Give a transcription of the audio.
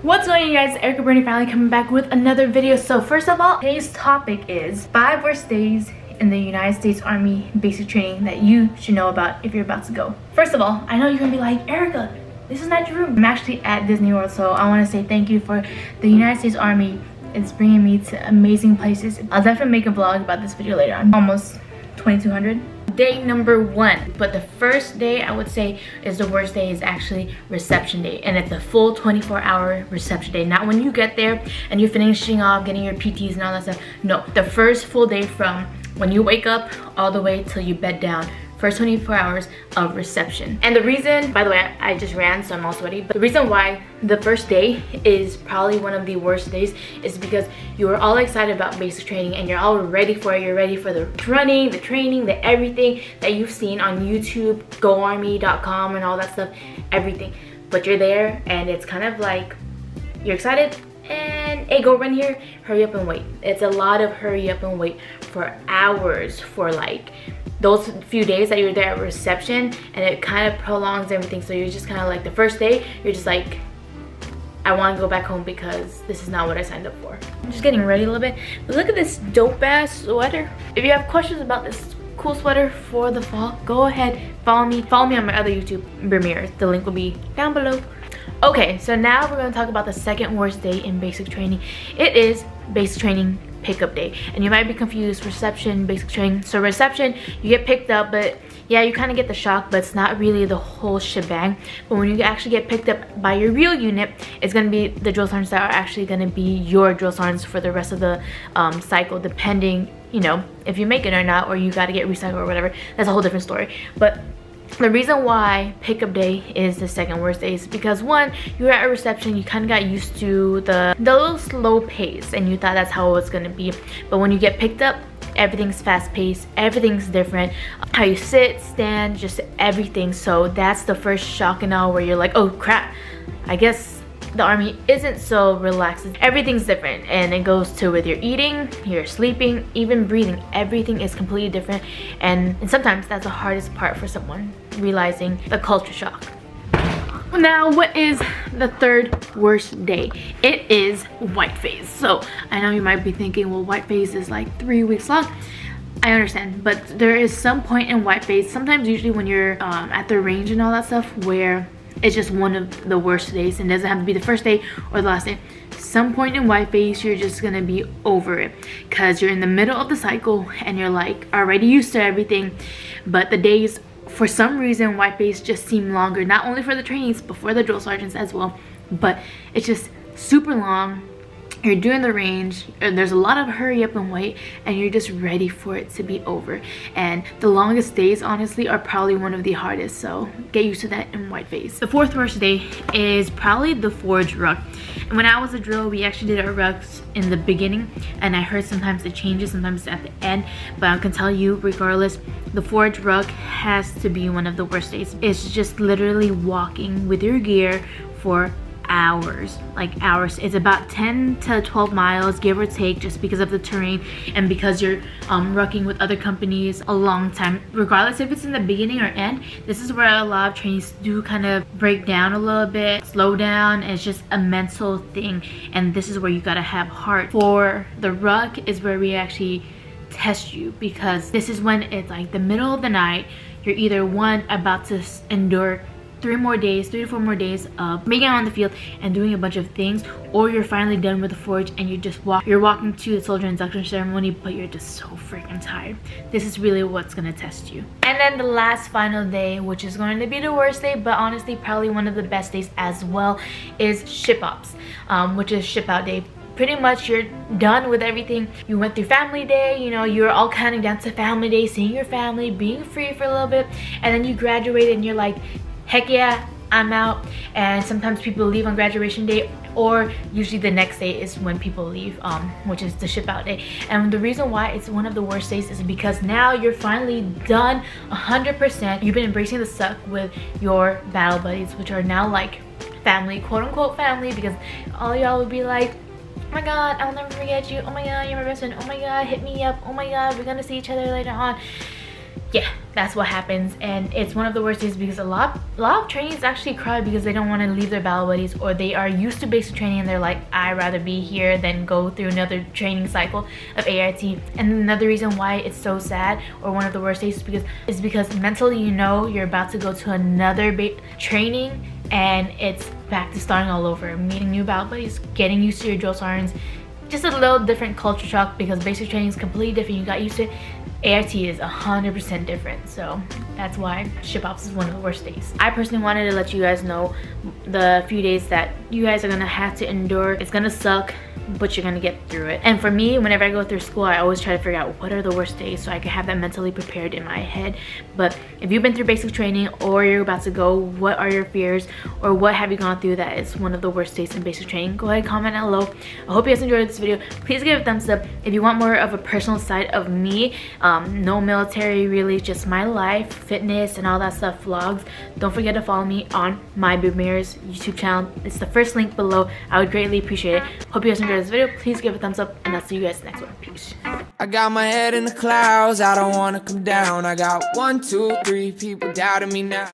What's going on, you guys? Erica Bernie finally coming back with another video. So first of all, today's topic is 5 worst days in the United States Army basic training that you should know about if you're about to go. First of all, I know you're gonna be like, Erica, this is not your room. I'm actually at Disney World, so I want to say thank you for the United States Army. It's bringing me to amazing places. I'll definitely make a vlog about this video later on. Almost 2200. Day number 1, but the first day I would say is the worst day, is actually reception day, and it's a full 24-hour reception day. Not when you get there and you're finishing off getting your PTs and all that stuff. No, the first full day from when you wake up all the way till you bed down. First 24 hours of reception. And the reason, by the way, I just ran, so I'm all sweaty, but the reason why the first day is probably one of the worst days is because you are all excited about basic training and you're all ready for it. You're ready for the running, the training, the everything that you've seen on YouTube, GoArmy.com and all that stuff, everything. But you're there and it's kind of like, you're excited and hey, go run here, hurry up and wait. It's a lot of hurry up and wait for hours, for like those few days that you're there at reception, and it kind of prolongs everything. So you're just kind of like, the first day you're just like, I want to go back home because this is not what I signed up for. I'm just getting ready a little bit, but look at this dope ass sweater. If you have questions about this cool sweater for the fall, go ahead, follow me on my other YouTube premieres. The link will be down below. Okay, so now we're going to talk about the second worst day in basic training. It is basic training pickup day, and you might be confused, reception, basic training. So reception, you get picked up, but yeah, you kind of get the shock, but it's not really the whole shebang. But when you actually get picked up by your real unit, it's going to be the drill sergeants that are actually going to be your drill sergeants for the rest of the cycle, depending, you know, if you make it or not, or you got to get recycled or whatever. That's a whole different story. But the reason why pickup day is the second worst day is because, one, you were at a reception, you kind of got used to the little slow pace and you thought that's how it was going to be. But when you get picked up, everything's fast paced, everything's different. How you sit, stand, just everything. So that's the first shock and awe where you're like, oh crap, I guess the Army isn't so relaxed. Everything's different, and it goes to with your eating, your sleeping, even breathing. Everything is completely different, and sometimes that's the hardest part for someone, realizing the culture shock. Now, what is the third worst day? It is white phase. So I know you might be thinking, well, white phase is like 3 weeks long. I understand, but there is some point in white phase, sometimes usually when you're at the range and all that stuff, where it's just one of the worst days, and it doesn't have to be the first day or the last day. Some point in white phase, you're just gonna be over it because you're in the middle of the cycle and you're like already used to everything. But the days, for some reason, white phase just seem longer, not only for the trainees but for the drill sergeants as well. But it's just super long. You're doing the range, and there's a lot of hurry up and wait, and you're just ready for it to be over. And the longest days, honestly, are probably one of the hardest, so get used to that in white phase. The fourth worst day is probably the forge ruck. And when I was a drill, we actually did our rucks in the beginning, and I heard sometimes it changes, sometimes at the end, but I can tell you, regardless, the forge ruck has to be one of the worst days. It's just literally walking with your gear for hours, like hours. It's about 10 to 12 miles, give or take, just because of the terrain and because you're rucking with other companies a long time. Regardless if it's in the beginning or end, this is where a lot of trainees do kind of break down a little bit, slow down. It's just a mental thing, and this is where you gotta have heart. For the ruck is where we actually test you, because this is when it's like the middle of the night. You're either one, about to endure 3 to 4 more days of being out on the field and doing a bunch of things, or you're finally done with the forge and you're walking to the soldier induction ceremony, but you're just so freaking tired. This is really what's gonna test you. And then the last final day, which is going to be the worst day, but honestly probably one of the best days as well, is ship ops, which is ship out day. Pretty much you're done with everything. You went through family day, you know, you're all counting down to family day, seeing your family, being free for a little bit, and then you graduate and you're like, heck yeah, I'm out. And sometimes people leave on graduation day, or usually the next day is when people leave, which is the ship out day. And the reason why it's one of the worst days is because now you're finally done 100%. You've been embracing the suck with your battle buddies, which are now like family, quote unquote family, because all y'all would be like, oh my god, I'll never forget you, oh my god, you're my best friend, oh my god, hit me up, oh my god, we're gonna see each other later on. yeah, that's what happens, and it's one of the worst days because a lot of trainees actually cry because they don't want to leave their battle buddies, or they are used to basic training and they're like, I'd rather be here than go through another training cycle of ART. And another reason why it's so sad, or one of the worst days, is because mentally you know you're about to go to another training and it's back to starting all over, meeting new battle buddies, getting used to your drill sergeants. Just a little different culture shock because basic training is completely different. You got used to it. ART is 100% different, so that's why ship ops is one of the worst days. I personally wanted to let you guys know the few days that you guys are gonna have to endure. It's gonna suck, but you're gonna get through it. And for me, whenever I go through school, I always try to figure out what are the worst days so I can have that mentally prepared in my head. But if you've been through basic training or you're about to go, what are your fears, or what have you gone through that is one of the worst days in basic training? Go ahead and comment down below. I hope you guys enjoyed this video. Please give it a thumbs up. If you want more of a personal side of me, no military really, just my life, fitness and all that stuff, vlogs, don't forget to follow me on my Boob Mirrors YouTube channel. It's the first link below. I would greatly appreciate it. Hope you guys enjoyed this video. Please give it a thumbs up, and I'll see you guys next one. Peace. I got my head in the clouds, I don't wanna come down. I got 1, 2, 3 people doubting me now.